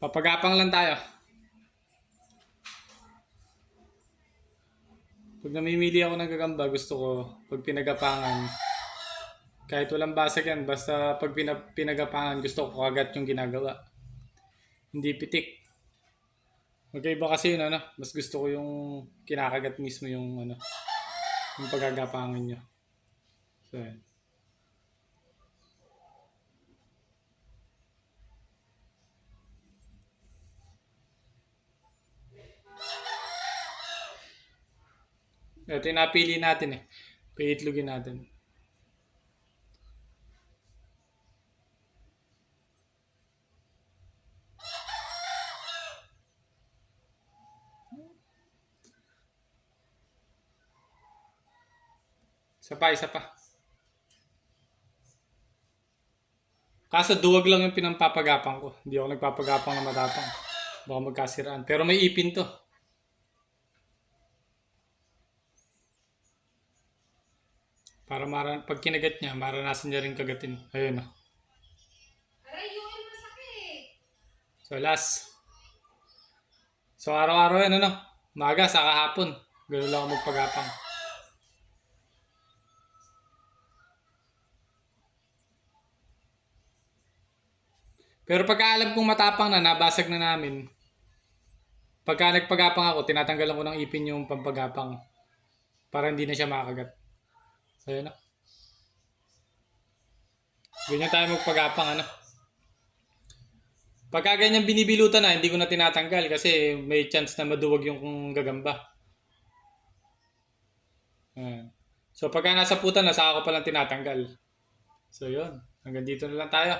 Papagapang lang tayo. Pag namimili ako ng gagamba, gusto ko, pag pinagapangan, kahit walang basag yan, basta pag pinagapangan, gusto ko kagat yung ginagawa. Hindi pitik. Magkaiba kasi yun, ano, mas gusto ko yung kinakagat mismo yung, ano, yung pagagapangan nyo. So, yan. Ito yung napili natin eh. Paitlogin natin. Isa pa, isa pa. Kaso duwag lang yung pinampapagapang ko. Hindi ako nagpapagapang na matapang. Baka magkasiraan. Pero may ipin to. Para pag kinagat niya, maranasan niya rin kagatin. Ayun o. Aray, yung masakit. So last. So araw-araw yan, ano? Maga, sa kahapon. Ganun lang ako magpagapang. Pero pagka alam kong matapang na, nabasag na namin, pagka nagpagapang ako, tinatanggalan ko ng ipin yung pampagapang para hindi na siya makagat. So yun na. Ganyan tayo magpagapang, ano? Pagka ganyan binibilutan na, hindi ko na tinatanggal kasi may chance na maduwag yung gagamba. So pagka nasa putan na, saka ko palang tinatanggal. So yun, hanggang dito na lang tayo.